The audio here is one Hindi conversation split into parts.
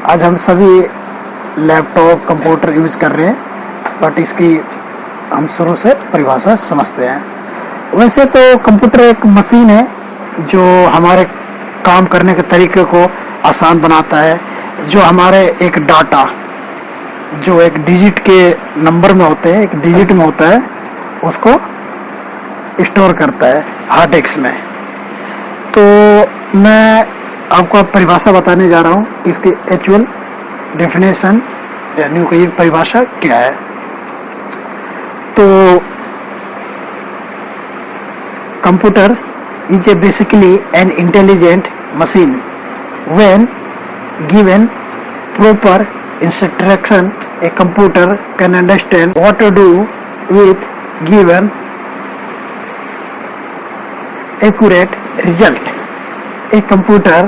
आज हम सभी लैपटॉप कंप्यूटर यूज कर रहे हैं, बट इसकी हम शुरू से परिभाषा समझते हैं। वैसे तो कंप्यूटर एक मशीन है जो हमारे काम करने के तरीके को आसान बनाता है, जो हमारे एक डाटा जो एक डिजिट के नंबर में होते हैं, एक डिजिट में होता है, उसको स्टोर करता है हार्ड डिस्क में। तो मैं आपको परिभाषा बताने जा रहा हूँ, इसकी एक्चुअल डेफिनेशन यानी कि परिभाषा क्या है। तो computer is basically an intelligent machine. When given proper instruction, a computer can understand what to do with given accurate result. A computer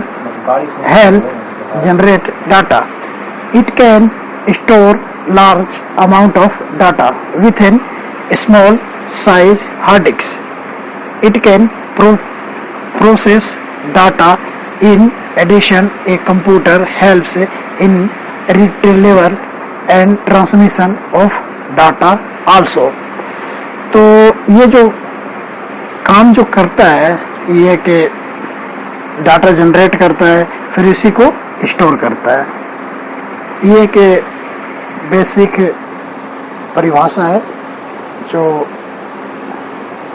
helps generate data. It can store large amount of data within a small size hard disk. It can process data. In addition, a computer helps in retrieval and transmission of data also. तो ये जो काम जो करता है, ये कि डाटा जनरेट करता है, फिर इसी को स्टोर करता है। ये कि बेसिक परिभाषा है जो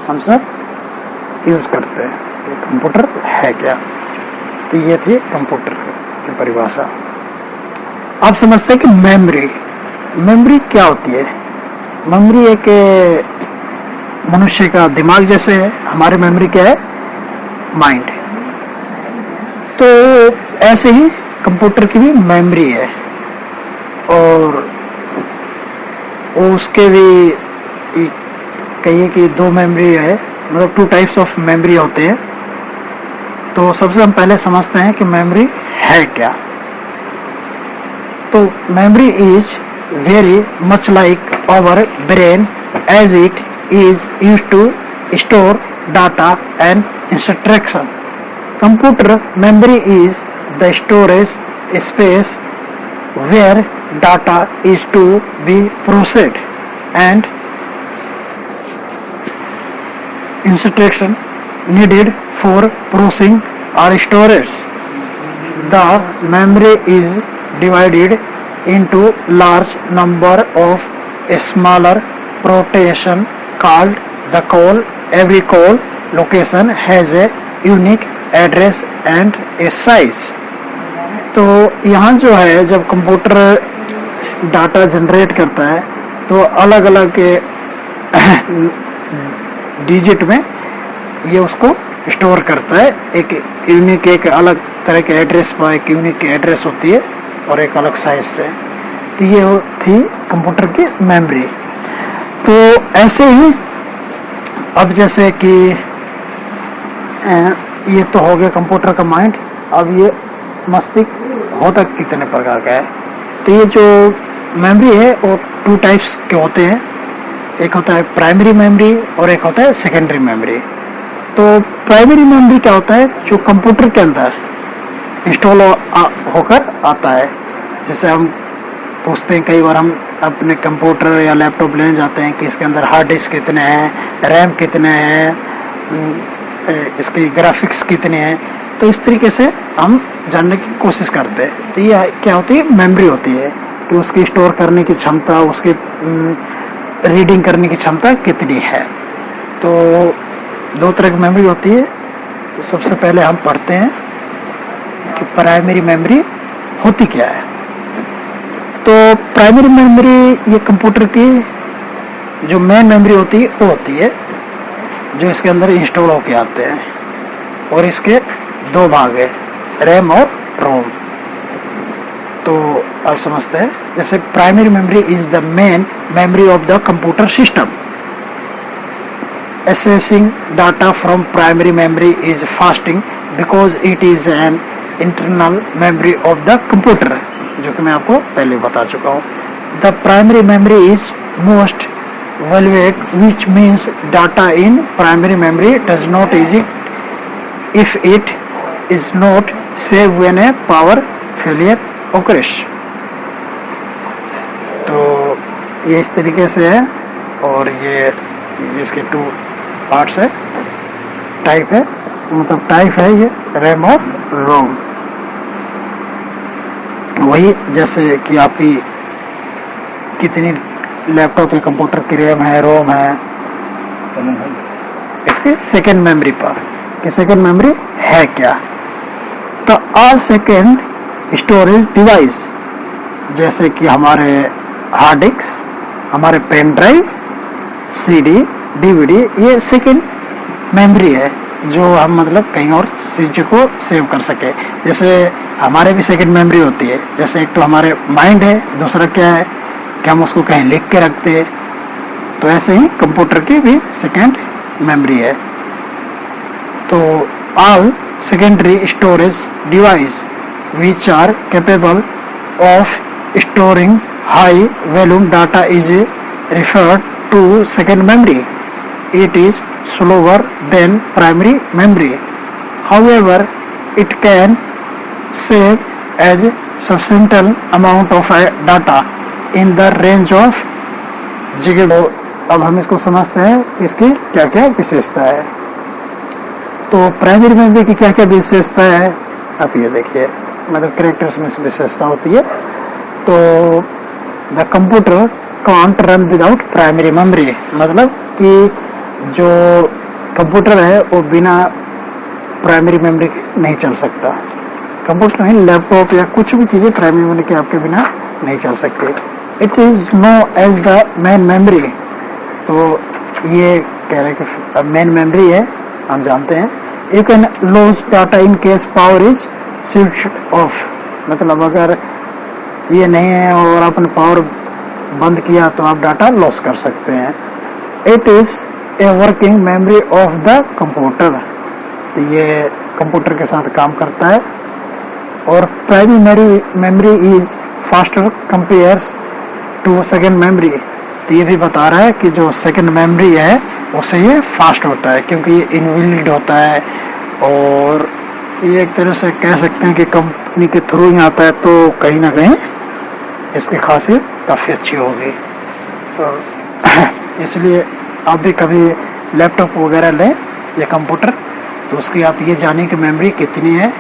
हम सब यूज करते हैं। कंप्यूटर है क्या, तो ये थी कंप्यूटर की परिभाषा। आप समझते हैं कि मेमोरी क्या होती है। मेमोरी एक मनुष्य का दिमाग जैसे है, हमारी मेमोरी क्या है, माइंड। तो ऐसे ही कंप्यूटर की भी मेमोरी है, और उसके भी कहिए कि दो मेमोरी है, मतलब 2 टाइप्स ऑफ मेमोरी होते हैं। तो सबसे हम पहले समझते हैं कि मेमोरी है क्या। तो memory is very much like our brain as it is used to store data and instruction. Computer memory is the storage space where data is to be processed and instruction needed for processing or storage. The memory is divided into large number of smaller portions called the call. Every call location has a unique address and a size. तो यहाँ जो है, जब कंप्यूटर डाटा जनरेट करता है तो अलग अलग डिजिट में ये उसको स्टोर करता है। एक यूनिक, एक अलग तरह के एड्रेस पर एक यूनिक एड्रेस होती है और एक अलग साइज से। तो ये थी कंप्यूटर की मेमोरी। तो ऐसे ही अब जैसे कि ये तो हो गया कंप्यूटर का माइंड। अब ये मस्तिष्क होता कितने प्रकार का है। तो ये जो मेमोरी है वो 2 टाइप्स के होते हैं। एक होता है प्राइमरी मेमोरी और एक होता है सेकेंडरी मेमोरी। तो प्राइमरी मेमोरी क्या होता है, जो कंप्यूटर के अंदर इंस्टॉल होकर आता है। जैसे हम पूछते हैं, कई बार हम अपने कंप्यूटर या लैपटॉप लेने जाते हैं कि इसके अंदर हार्ड डिस्क कितने हैं, रैम कितने हैं, इसके ग्राफिक्स कितने हैं। तो इस तरीके से हम जानने की कोशिश करते हैं। तो ये क्या होती है, मेमोरी होती है कि उसकी स्टोर करने की क्षमता, उसकी रीडिंग करने की क्षमता कितनी है। तो 2 तरह की मेमोरी होती है। तो सबसे पहले हम पढ़ते हैं कि प्राइमरी मेमोरी होती क्या है। तो प्राइमरी मेमोरी ये कंप्यूटर की जो मेन मेमोरी होती है वो होती है जो इसके अंदर इंस्टॉल होके आते हैं, और इसके 2 भाग है, रैम और रोम। तो आप समझते हैं, जैसे primary memory is the main memory of the computer system. Accessing data from primary memory is fasting because it is an internal memory of the computer, जो कि मैं आपको पहले बता चुका हूँ। The primary memory is most valuable, which means data in primary memory does not exist if it is not saved when a power failure ओकरिश। तो ये इस तरीके से है, और ये इसके 2 पार्ट्स है, टाइप है, मतलब टाइप है ये रैम और रोम। वही जैसे कि आपकी कितनी लैपटॉप या कंप्यूटर की रैम है, रोम है, इसकी सेकेंड मेमोरी पर कि सेकेंड मेमोरी है क्या। तो ऑल सेकेंड स्टोरेज डिवाइस, जैसे कि हमारे हार्ड डिस्क, हमारे पेन ड्राइव, सीडी, डीवीडी, ये सेकेंड मेमोरी है जो हम मतलब कहीं और चीज़ों को सेव कर सके। जैसे हमारे भी सेकेंड मेमोरी होती है, जैसे एक तो हमारे माइंड है, दूसरा क्या है कि हम उसको कहीं लिख के रखते हैं, तो ऐसे ही कंप्यूटर की भी सेकेंड मेमोरी है। तो all secondary storage device which are capable of storing high volume data is referred to second memory. It is slower than primary memory. However, it can save as substantial amount of data in the range of GB. अब हम इसको समझते हैं कि इसकी क्या क्या विशेषता है। तो प्राइमरी मेमोरी की क्या क्या विशेषता है, आप ये देखिए, मतलब कैरेक्टर्स में विशेषता होती है। तो the computer can't run without primary memory, मतलब कि जो कंप्यूटर है वो बिना प्राइमरी मेमोरी के नहीं चल सकता। कंप्यूटर नहीं, लैपटॉप या कुछ भी चीज़ें प्राइमरी मेमोरी के आपके बिना नहीं चल सकती। It is known as the main memory. तो ये कह रहे हैं कि मेन मेमोरी है, हम जानते हैं। You can lose data in case power is switch off, मतलब अगर ये नहीं है और आपने पावर बंद किया तो आप डाटा लॉस कर सकते हैं। It is a working memory of the computer, तो ये कंप्यूटर के साथ काम करता है। और primary memory is faster compares to second memory, तो ये भी बता रहा है कि जो सेकेंड मेमोरी है उससे ये फास्ट होता है, क्योंकि ये इनबिल्ट होता है, और ये एक तरह से कह सकते हैं कि कंपनी के थ्रू ही आता है, तो कहीं ना कहीं इसकी खासियत काफ़ी अच्छी होगी। तो इसलिए आप भी कभी लैपटॉप वगैरह लें या कंप्यूटर, तो उसकी आप ये जानें कि मेमोरी कितनी है।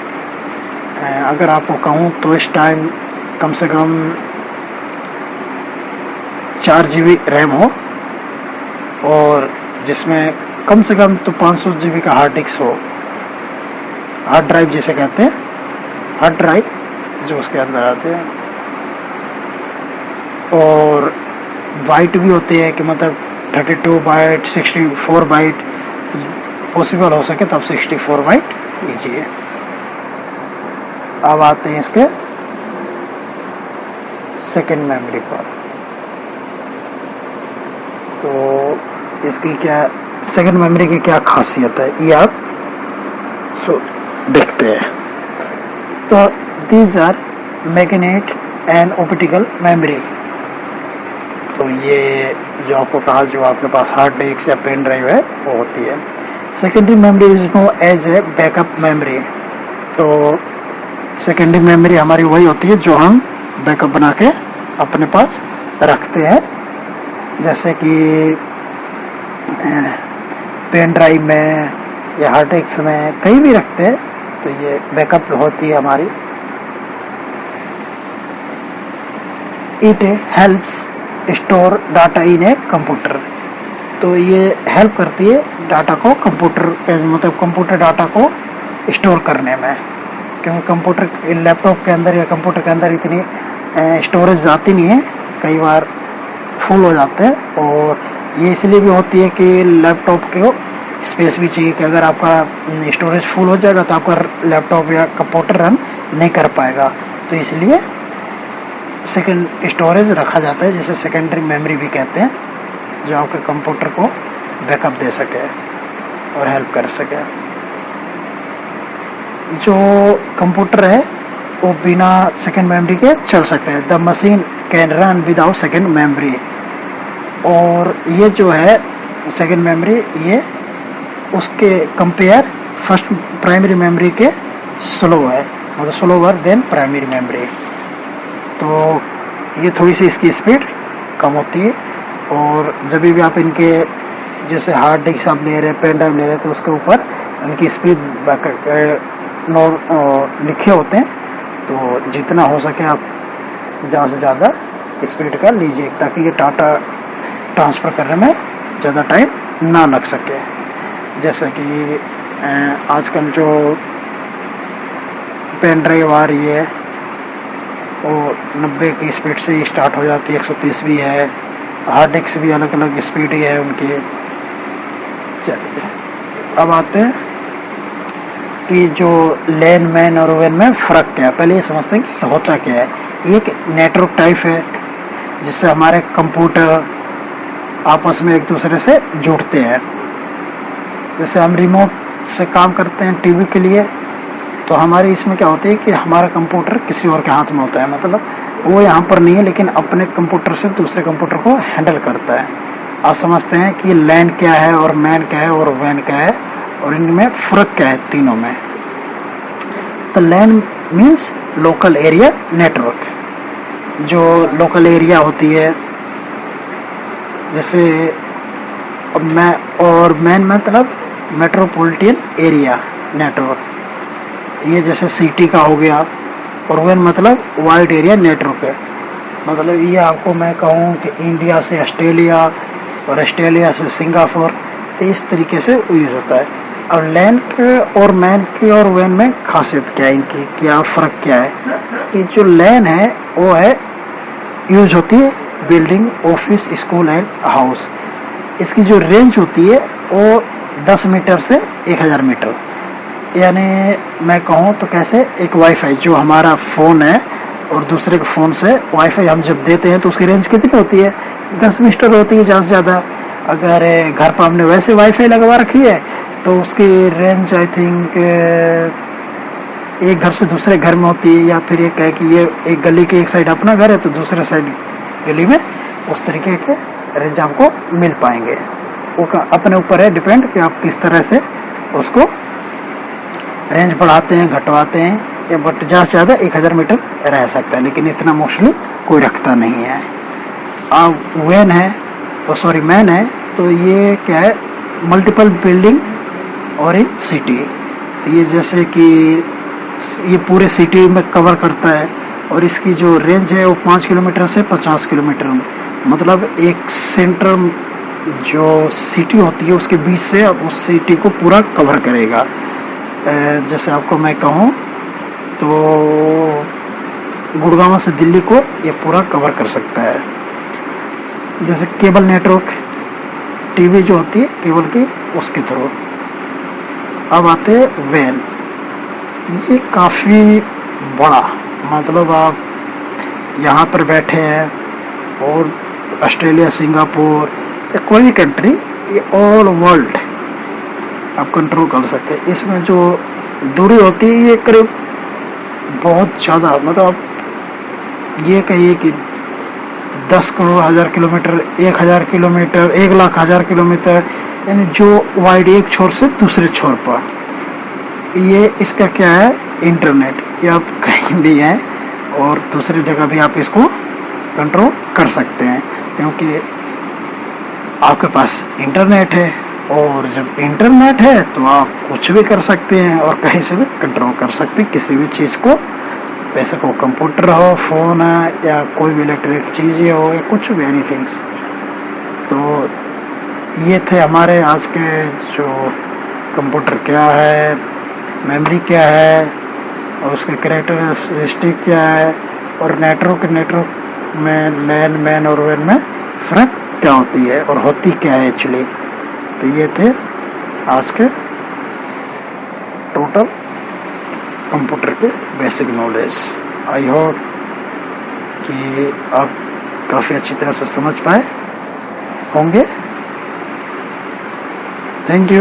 अगर आपको कहूँ तो इस टाइम कम से कम 4 GB रैम हो, और जिसमें कम से कम तो 500 GB का हार्ड डिस्क हो, हार्ड ड्राइव जिसे कहते हैं, हार्ड ड्राइव जो उसके अंदर आते हैं। और बाइट भी होते हैं कि मतलब 32 बाइट, 64 बाइट, पॉसिबल हो सके तब 64 बाइट लीजिए। अब आते हैं इसके सेकेंड मेमोरी पर। तो इसकी क्या सेकेंड मेमोरी की क्या खासियत है, ये आप देखते हैं। तो these are magnet and optical memory. तो ये जो आपको कहा, जो आपके पास हार्ड डिस्क या पेन ड्राइव है वो होती है। Secondary memory is known as a backup memory. तो सेकेंडरी मेमोरी हमारी वही होती है जो हम बैकअप बना के अपने पास रखते हैं, जैसे कि पेन ड्राइव में या हार्ड डिस्क में, कहीं भी रखते हैं, तो ये बैकअप होती है हमारी। It helps store data in a computer. तो ये हेल्प करती है डाटा को कंप्यूटर, मतलब कंप्यूटर डाटा को स्टोर करने में, क्योंकि कंप्यूटर लैपटॉप के अंदर या कंप्यूटर के अंदर इतनी स्टोरेज जाती नहीं है, कई बार फुल हो जाते हैं। और ये इसलिए भी होती है कि लैपटॉप को स्पेस भी चाहिए, कि अगर आपका स्टोरेज फुल हो जाएगा तो आपका लैपटॉप या कंप्यूटर रन नहीं कर पाएगा। तो इसलिए सेकेंड स्टोरेज रखा जाता है, जिसे सेकेंडरी मेमोरी भी कहते हैं, जो आपके कंप्यूटर को बैकअप दे सके और हेल्प कर सके। जो कंप्यूटर है वो बिना सेकेंड मेमोरी के चल सकते हैं। The machine can run without second memory. और ये जो है सेकेंड मेमोरी, ये उसके कंपेयर फर्स्ट प्राइमरी मेमोरी के स्लो है, मतलब स्लोवर देन प्राइमरी मेमोरी। तो ये थोड़ी सी इसकी स्पीड कम होती है। और जब भी आप इनके जैसे हार्ड डिस्क आप ले रहे हैं, पेन ड्राइव ले रहे हैं, तो उसके ऊपर इनकी स्पीड लिखे होते हैं। तो जितना हो सके आप ज़्यादा से ज़्यादा स्पीड का लीजिए, ताकि ये डाटा ट्रांसफ़र करने में ज़्यादा टाइम ना लग सके। जैसे कि आजकल जो पेन ड्राइव आ रही है वो 90 की स्पीड से ही स्टार्ट हो जाती है, 130 भी है, हार्ड डिस्क भी अलग अलग स्पीड ही है उनकी। चलिए अब आते हैं कि जो लैन मैन और वैन में फ़र्क क्या है। पहले ये समझते हैं कि होता क्या है। ये एक नेटवर्क टाइप है जिससे हमारे कंप्यूटर आपस में एक दूसरे से जुड़ते हैं। जैसे हम रिमोट से काम करते हैं टीवी के लिए, तो हमारी इसमें क्या होती है कि हमारा कंप्यूटर किसी और के हाथ में होता है, मतलब वो यहाँ पर नहीं है लेकिन अपने कंप्यूटर से दूसरे कंप्यूटर को हैंडल करता है। आप समझते हैं कि लैन क्या है और मैन क्या है और वैन क्या है और इनमें फ़र्क क्या है तीनों में। तो लैन मीन्स लोकल एरिया नेटवर्क, जो लोकल एरिया होती है। जैसे मैन मतलब मेट्रोपॉलिटन एरिया नेटवर्क, ये जैसे सिटी का हो गया। और वैन मतलब वाइड एरिया नेटवर्क है, मतलब ये आपको मैं कहूँ कि इंडिया से ऑस्ट्रेलिया और ऑस्ट्रेलिया से सिंगापुर, तो इस तरीके से यूज़ होता है। अब लैन के और मैन की और वैन में खासियत क्या है, इनकी क्या फ़र्क क्या है। कि जो लैन है वो है यूज होती है building, office, school and house. इसकी जो रेंज होती है वो 10 मीटर से 1000 मीटर, यानी मैं कहूँ तो कैसे एक वाईफाई जो हमारा फ़ोन है और दूसरे के फ़ोन से वाईफाई हम जब देते हैं तो उसकी रेंज कितनी होती है, 10 मीटर होती है ज़्यादा से ज़्यादा। अगर घर पर हमने वैसे वाईफाई लगवा रखी है तो उसकी रेंज आई थिंक एक घर से दूसरे घर में होती है, या फिर एक है कि ये एक गली के एक साइड अपना घर है तो दूसरे साइड गली में, उस तरीके के रेंज आपको मिल पाएंगे। वो अपने ऊपर है डिपेंड कि आप किस तरह से उसको रेंज बढ़ाते हैं घटवाते हैं, या बट ज़्यादा से ज़्यादा 1000 मीटर रह सकता है, लेकिन इतना मोस्टली कोई रखता नहीं है। अब वैन है मैन है, तो ये क्या है, मल्टीपल बिल्डिंग और इन सिटी। तो ये जैसे कि ये पूरे सिटी में कवर करता है और इसकी जो रेंज है वो 5 किलोमीटर से 50 किलोमीटर, मतलब एक सेंटर जो सिटी होती है उसके बीच से अब उस सिटी को पूरा कवर करेगा। जैसे आपको मैं कहूँ तो गुड़गांव से दिल्ली को ये पूरा कवर कर सकता है। जैसे केबल नेटवर्क, टीवी जो होती है केबल की, उसके थ्रू। अब आते हैं वैन। ये काफ़ी बड़ा, मतलब आप यहाँ पर बैठे हैं और ऑस्ट्रेलिया, सिंगापुर या कोई भी कंट्री, ये ऑल वर्ल्ड आप कंट्रोल कर सकते हैं। इसमें जो दूरी होती है ये करीब बहुत ज़्यादा, मतलब ये कहिए कि 10 करोड़ 1000 किलोमीटर, 1000 किलोमीटर, 1,00,000 किलोमीटर, यानी जो वाइड एक छोर से दूसरे छोर पर। ये इसका क्या है, इंटरनेट, कि आप कहीं भी हैं और दूसरी जगह भी आप इसको कंट्रोल कर सकते हैं, क्योंकि आपके पास इंटरनेट है। और जब इंटरनेट है तो आप कुछ भी कर सकते हैं और कहीं से भी कंट्रोल कर सकते हैं किसी भी चीज़ को, वैसे को कंप्यूटर हो, फ़ोन है, या कोई भी इलेक्ट्रिक चीज़ें हो, या कुछ भी एनीथिंग्स। तो ये थे हमारे आज के जो कंप्यूटर क्या है, मेमोरी क्या है और उसके कैरेक्टरिस्टिक क्या है, और नेटवर्क में लैन मैन और वैन में फ़र्क क्या होती है और होती क्या है एक्चुअली। तो ये थे आज के टोटल कंप्यूटर के बेसिक नॉलेज। आई होप कि आप काफ़ी अच्छी तरह से समझ पाए होंगे। Thank you.